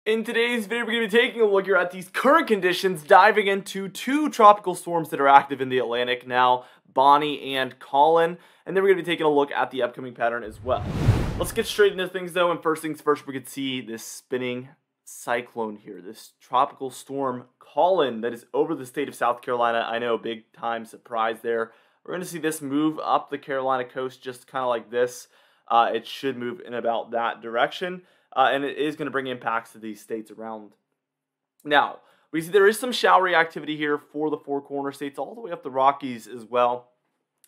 In today's video, we're going to be taking a look here at these current conditions, diving into two tropical storms that are active in the Atlantic now, Bonnie and Colin, and then we're going to be taking a look at the upcoming pattern as well. Let's get straight into things though, and first things first, we can see this spinning cyclone here, this tropical storm Colin that is over the state of South Carolina. I know, big time surprise there. We're going to see this move up the Carolina coast just kind of like this. It should move in about that direction. And it is going to bring impacts to these states around. Now, we see there is some showery activity here for the Four Corner states, all the way up the Rockies as well.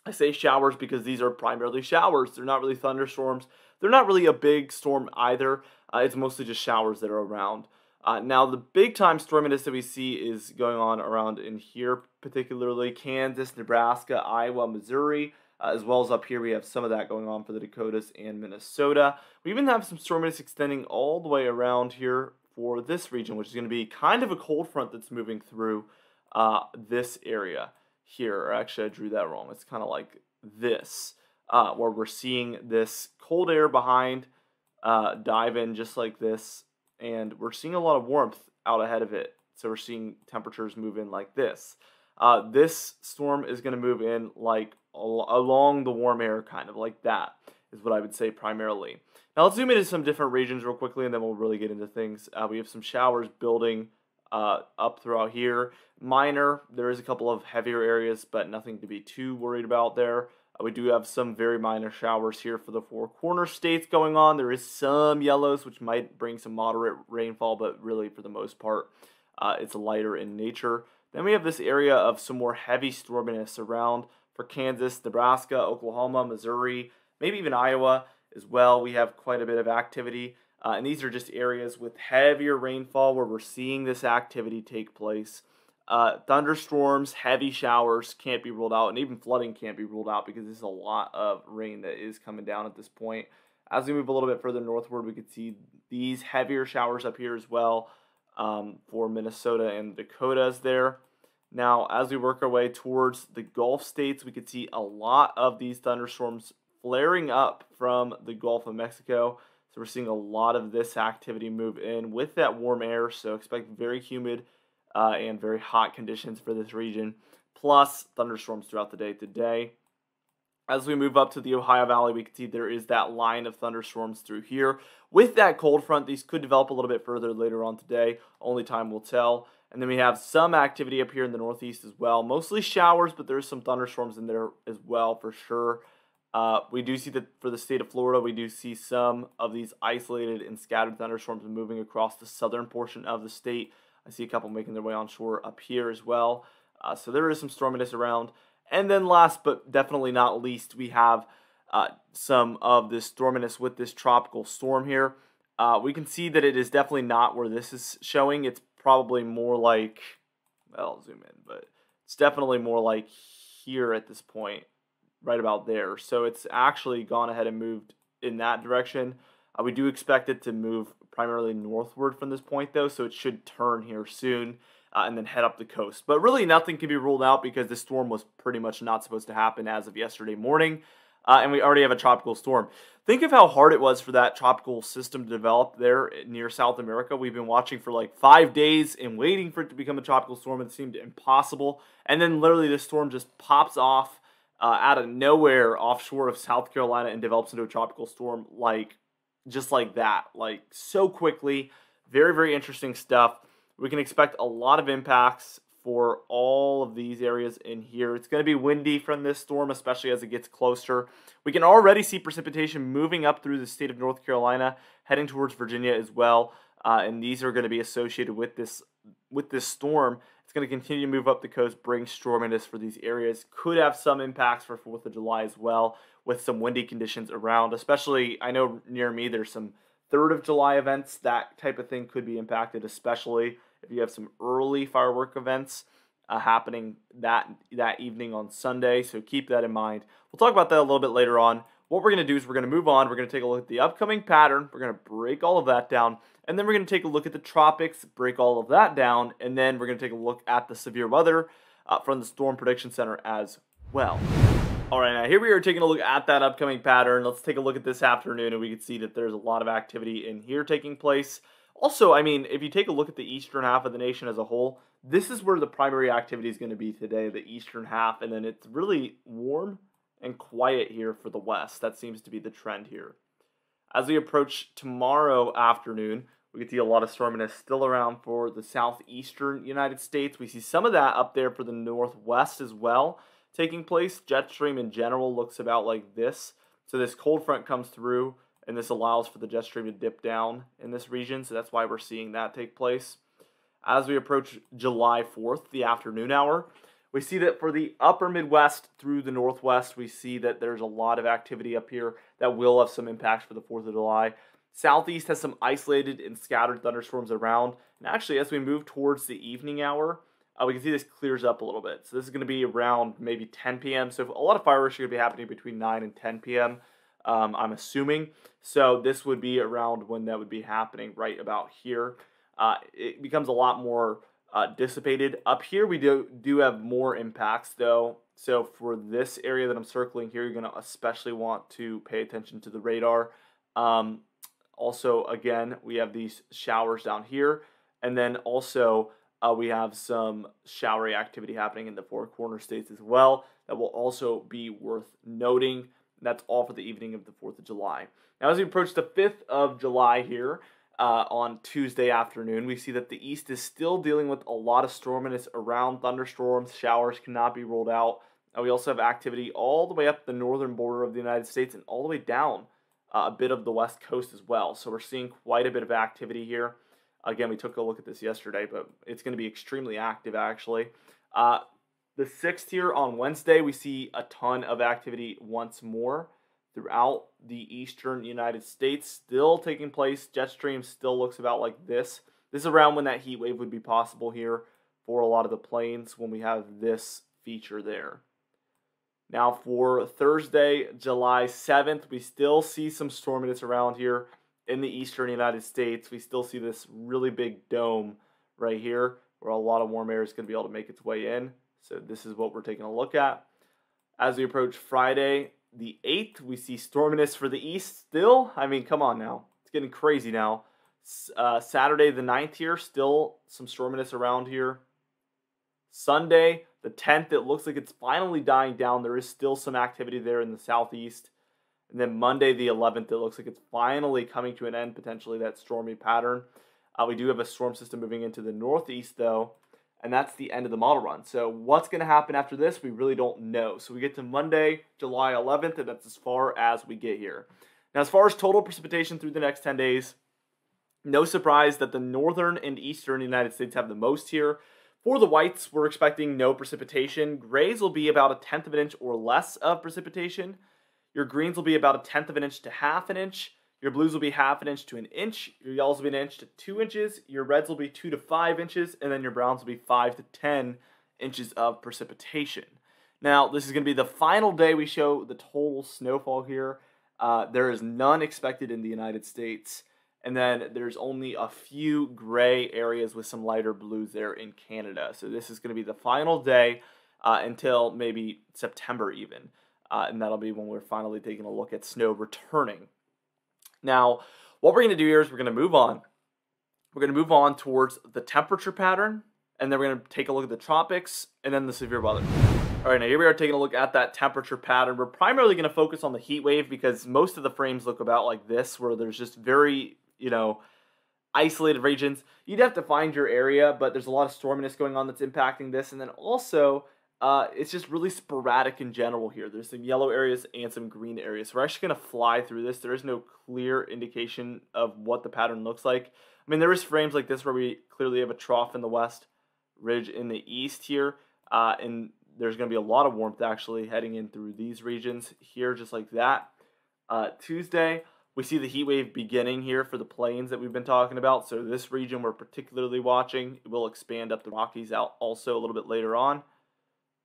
I say showers because these are primarily showers. They're not really thunderstorms. They're not really a big storm either. It's mostly just showers that are around. Now, the big-time storminess that we see is going on around in here, particularly Kansas, Nebraska, Iowa, Missouri. As well as up here, we have some of that going on for the Dakotas and Minnesota. We even have some storminess extending all the way around here for this region, which is going to be kind of a cold front that's moving through this area here. Or actually, I drew that wrong. It's kind of like this, where we're seeing this cold air behind dive in just like this, and we're seeing a lot of warmth out ahead of it. So we're seeing temperatures move in like this. This storm is going to move in like along the warm air, kind of like that is what I would say primarily. Now let's zoom into some different regions real quickly, and then we'll really get into things. We have some showers building up throughout here. Minor, there is a couple of heavier areas, but nothing to be too worried about there. We do have some very minor showers here for the Four Corner states going on. There is some yellows, which might bring some moderate rainfall, but really for the most part, it's lighter in nature. Then we have this area of some more heavy storminess around for Kansas, Nebraska, Oklahoma, Missouri, maybe even Iowa as well. We have quite a bit of activity. And these are just areas with heavier rainfall where we're seeing this activity take place. Thunderstorms, heavy showers can't be ruled out, and even flooding can't be ruled out because there's a lot of rain that is coming down at this point. As we move a little bit further northward, we could see these heavier showers up here as well for Minnesota and Dakotas there. Now, as we work our way towards the Gulf states, we could see a lot of these thunderstorms flaring up from the Gulf of Mexico. So we're seeing a lot of this activity move in with that warm air. So expect very humid and very hot conditions for this region, plus thunderstorms throughout the day today. As we move up to the Ohio Valley, we can see there is that line of thunderstorms through here. With that cold front, these could develop a little bit further later on today. Only time will tell. And then we have some activity up here in the northeast as well. Mostly showers, but there's some thunderstorms in there as well for sure. We do see that for the state of Florida, we do see some of these isolated and scattered thunderstorms moving across the southern portion of the state. I see a couple making their way on shore up here as well. So there is some storminess around. And then last but definitely not least, we have some of this storminess with this tropical storm here. We can see that it is definitely not where this is showing. It's probably more like, well, I'll zoom in, but it's definitely more like here at this point, right about there. So it's actually gone ahead and moved in that direction. We do expect it to move primarily northward from this point though, so it should turn here soon and then head up the coast. But really nothing can be ruled out because this storm was pretty much not supposed to happen as of yesterday morning. And we already have a tropical storm. Think of how hard it was for that tropical system to develop there near South America. We've been watching for like 5 days and waiting for it to become a tropical storm. It seemed impossible. And then literally this storm just pops off out of nowhere offshore of South Carolina and develops into a tropical storm just like that. Like so quickly. Very, very interesting stuff. We can expect a lot of impacts for all of these areas in here. It's going to be windy from this storm, especially as it gets closer. We can already see precipitation moving up through the state of North Carolina, heading towards Virginia as well. And these are going to be associated with this storm. It's going to continue to move up the coast, bring storminess for these areas. Could have some impacts for 4th of July as well, with some windy conditions around. Especially, I know near me there's some 3rd of July events. That type of thing could be impacted, especially if you have some early firework events happening that evening on Sunday. So keep that in mind. We'll talk about that a little bit later on. What we're going to do is we're going to move on. We're going to take a look at the upcoming pattern. We're going to break all of that down. And then we're going to take a look at the tropics, break all of that down. And then we're going to take a look at the severe weather from the Storm Prediction Center as well. All right, now here we are taking a look at that upcoming pattern. Let's take a look at this afternoon, and we can see that there's a lot of activity in here taking place. Also, I mean, if you take a look at the eastern half of the nation as a whole, this is where the primary activity is going to be today, the eastern half, and then it's really warm and quiet here for the west. That seems to be the trend here. As we approach tomorrow afternoon, we can see a lot of storminess still around for the southeastern United States. We see some of that up there for the northwest as well taking place. Jet stream in general looks about like this. So this cold front comes through, and this allows for the jet stream to dip down in this region. So that's why we're seeing that take place. As we approach July 4th, the afternoon hour, we see that for the upper Midwest through the Northwest, we see that there's a lot of activity up here that will have some impacts for the 4th of July. Southeast has some isolated and scattered thunderstorms around. And actually, as we move towards the evening hour, we can see this clears up a little bit. So this is going to be around maybe 10 p.m. So a lot of fireworks are going to be happening between 9 and 10 p.m., I'm assuming. So this would be around when that would be happening, right about here. It becomes a lot more dissipated. Up here, we do have more impacts, though. So for this area that I'm circling here, you're going to especially want to pay attention to the radar. Also, again, we have these showers down here. And then also, we have some showery activity happening in the Four Corner states as well. That will also be worth noting. That's all for the evening of the 4th of July. Now, as we approach the 5th of July here, on Tuesday afternoon, we see that the east is still dealing with a lot of storminess around thunderstorms. Showers cannot be ruled out. We also have activity all the way up the northern border of the United States and all the way down a bit of the west coast as well. So we're seeing quite a bit of activity here. Again, we took a look at this yesterday, but it's going to be extremely active, actually. The 6th here on Wednesday, we see a ton of activity once more throughout the eastern United States, still taking place. Jet stream still looks about like this. This is around when that heat wave would be possible here for a lot of the plains when we have this feature there. Now for Thursday, July 7th, we still see some storminess around here in the eastern United States. We still see this really big dome right here where a lot of warm air is going to be able to make its way in. So this is what we're taking a look at. As we approach Friday, the 8th, we see storminess for the east still. I mean, come on now. It's getting crazy now. Saturday, the 9th here, still some storminess around here. Sunday, the 10th, it looks like it's finally dying down. There is still some activity there in the southeast. And then Monday, the 11th, it looks like it's finally coming to an end, potentially, that stormy pattern. We do have a storm system moving into the northeast, though. And that's the end of the model run. So what's going to happen after this, we really don't know. So we get to Monday, July 11th, and that's as far as we get here. Now, as far as total precipitation through the next 10 days, no surprise that the northern and eastern United States have the most here. For the whites, we're expecting no precipitation. Grays will be about 1/10 of an inch or less of precipitation. Your greens will be about 1/10 of an inch to 1/2 an inch. Your blues will be 1/2 an inch to 1 inch. Your yellows will be 1 inch to 2 inches. Your reds will be 2 to 5 inches. And then your browns will be 5 to 10 inches of precipitation. Now, this is going to be the final day we show the total snowfall here. There is none expected in the United States. And then there's only a few gray areas with some lighter blues there in Canada. So this is going to be the final day until maybe September even. And that'll be when we're finally taking a look at snow returning. Now, what we're going to do here is we're going to move on. We're going to move on towards the temperature pattern, and then we're going to take a look at the tropics, and then the severe weather. All right, now here we are taking a look at that temperature pattern. We're primarily going to focus on the heat wave because most of the frames look about like this, where there's just very, isolated regions. You'd have to find your area, but there's a lot of storminess going on that's impacting this, and then also it's just really sporadic in general here. There's some yellow areas and some green areas. So we're actually going to fly through this. There is no clear indication of what the pattern looks like. I mean, there is frames like this where we clearly have a trough in the west, ridge in the east here, and there's going to be a lot of warmth actually heading in through these regions here, just like that. Tuesday, we see the heat wave beginning here for the plains that we've been talking about. So this region we're particularly watching. It will expand up the Rockies out also a little bit later on.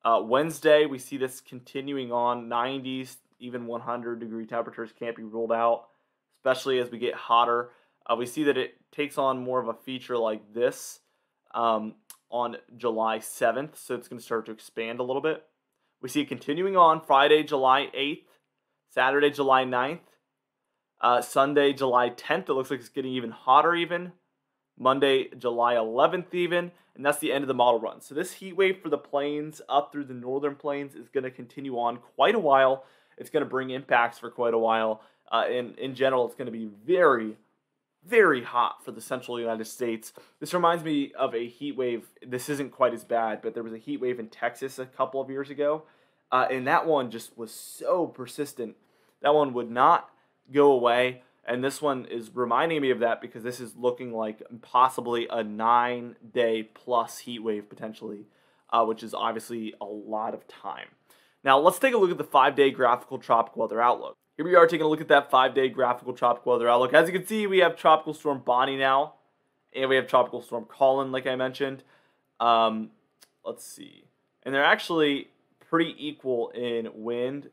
Wednesday, we see this continuing on. 90s, even 100-degree temperatures can't be ruled out, especially as we get hotter. We see that it takes on more of a feature like this on July 7th, so it's going to start to expand a little bit. We see it continuing on Friday, July 8th, Saturday, July 9th, Sunday, July 10th. It looks like it's getting even hotter even. Monday, July 11th even, and that's the end of the model run. So this heat wave for the plains up through the northern plains is going to continue on quite a while. It's going to bring impacts for quite a while. And in general, it's going to be very, very hot for the central United States. This reminds me of a heat wave. This isn't quite as bad, but there was a heat wave in Texas a couple of years ago. And that one just was so persistent. That one would not go away. And this one is reminding me of that because this is looking like possibly a 9-day plus heat wave potentially, which is obviously a lot of time. Now, let's take a look at the 5-day graphical tropical weather outlook. Here we are taking a look at that 5-day graphical tropical weather outlook. As you can see, we have Tropical Storm Bonnie now, and we have Tropical Storm Colin, like I mentioned. Let's see. And they're actually pretty equal in wind.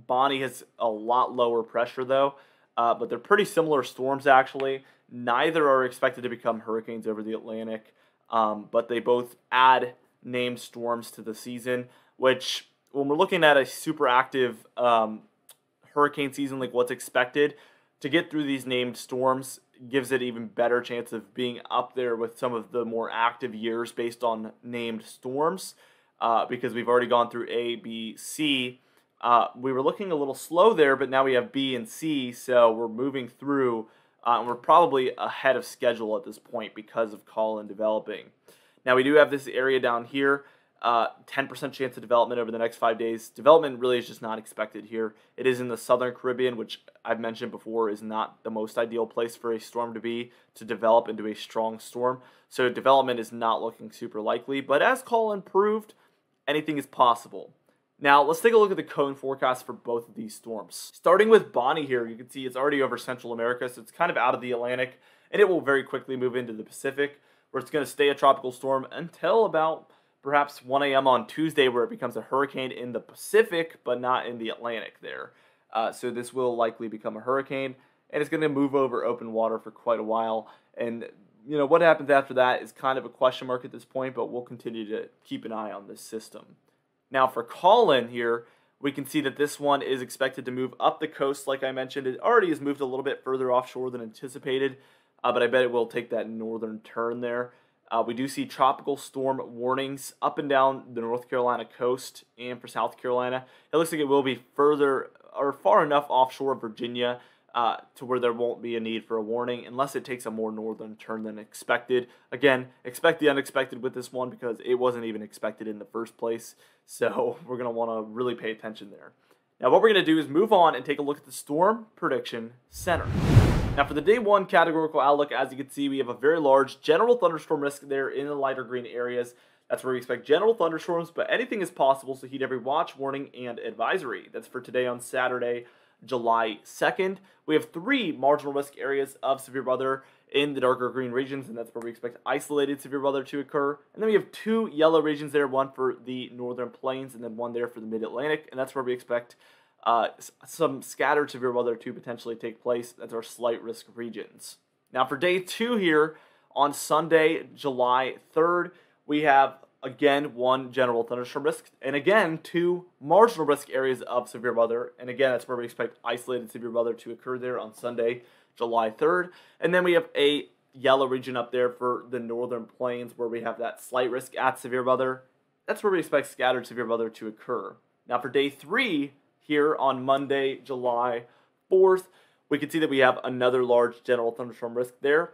Bonnie has a lot lower pressure, though, but they're pretty similar storms, actually. Neither are expected to become hurricanes over the Atlantic, but they both add named storms to the season, which, when we're looking at a super active hurricane season like what's expected, to get through these named storms gives it even better chance of being up there with some of the more active years based on named storms, because we've already gone through A, B, C. We were looking a little slow there, but now we have B and C, so we're moving through, and we're probably ahead of schedule at this point because of Colin developing. Now, we do have this area down here, 10% chance of development over the next 5 days. Development really is just not expected here. It is in the southern Caribbean, which I've mentioned before is not the most ideal place for a storm to be, to develop into a strong storm. So development is not looking super likely, but as Colin proved, anything is possible. Now, let's take a look at the cone forecast for both of these storms. Starting with Bonnie here, you can see it's already over Central America, so it's kind of out of the Atlantic, and it will very quickly move into the Pacific, where it's going to stay a tropical storm until about perhaps 1 a.m. on Tuesday, where it becomes a hurricane in the Pacific, but not in the Atlantic there. So this will likely become a hurricane, and it's going to move over open water for quite a while. And, you know, what happens after that is kind of a question mark at this point, but we'll continue to keep an eye on this system. Now, for Colin here, we can see that this one is expected to move up the coast, like I mentioned. It already has moved a little bit further offshore than anticipated, but I bet it will take that northern turn there. We do see tropical storm warnings up and down the North Carolina coast and for South Carolina. It looks like it will be further or far enough offshore Virginia to where there won't be a need for a warning unless it takes a more northern turn than expected. Again, expect the unexpected with this one because it wasn't even expected in the first place. So we're going to want to really pay attention there. Now what we're going to do is move on and take a look at the Storm Prediction Center. Now for the day 1 categorical outlook, as you can see, we have a very large general thunderstorm risk there in the lighter green areas. That's where we expect general thunderstorms, but anything is possible, so heed every watch, warning, and advisory. That's for today on Saturday, July 2nd. We have 3 marginal risk areas of severe weather in the darker green regions, and that's where we expect isolated severe weather to occur. And then we have 2 yellow regions there, one for the northern plains and then one there for the mid-Atlantic, and that's where we expect some scattered severe weather to potentially take place. That's our slight risk regions. Now for day 2 here, on Sunday, July 3rd, we have, again, 1 general thunderstorm risk, and again, 2 marginal risk areas of severe weather, and again, that's where we expect isolated severe weather to occur there on Sunday, July 3rd, and then we have a yellow region up there for the northern plains where we have that slight risk at severe weather. That's where we expect scattered severe weather to occur. Now for day 3, here on Monday, July 4th, we can see that we have another large general thunderstorm risk there,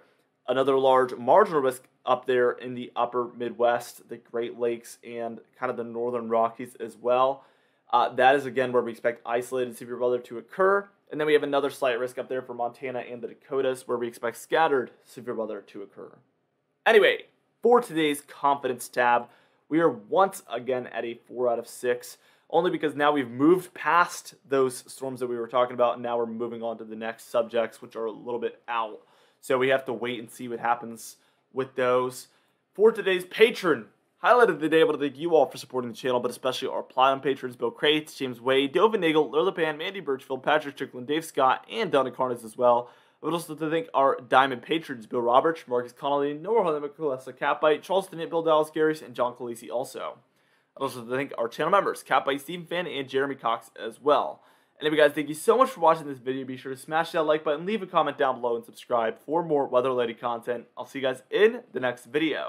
another large marginal risk up there in the upper Midwest, the Great Lakes, and kind of the northern Rockies as well. That is, again, where we expect isolated severe weather to occur. And then we have another slight risk up there for Montana and the Dakotas, where we expect scattered severe weather to occur. Anyway, for today's confidence tab, we are once again at a 4 out of 6. Only because now we've moved past those storms that we were talking about, and now we're moving on to the next subjects, which are a little bit out. So we have to wait and see what happens with those. For today's Patron Highlight of the day, I want to thank you all for supporting the channel, but especially our Platinum patrons, Bill Crates, James Wade, Dovin Nagel, Lurlepan, Mandy Birchfield, Patrick Strickland, Dave Scott, and Donna Carnes as well. I would also like to thank our Diamond patrons, Bill Roberts, Marcus Connolly, Noah Harlan, Melissa Catbite, Charles Stinnett, Bill Dallas Garris, and John Calisi also. I'd also like to thank our channel members, Catbite, Stephen Fan, and Jeremy Cox as well. Anyway guys, thank you so much for watching this video. Be sure to smash that like button, leave a comment down below, and subscribe for more weather-related content. I'll see you guys in the next video.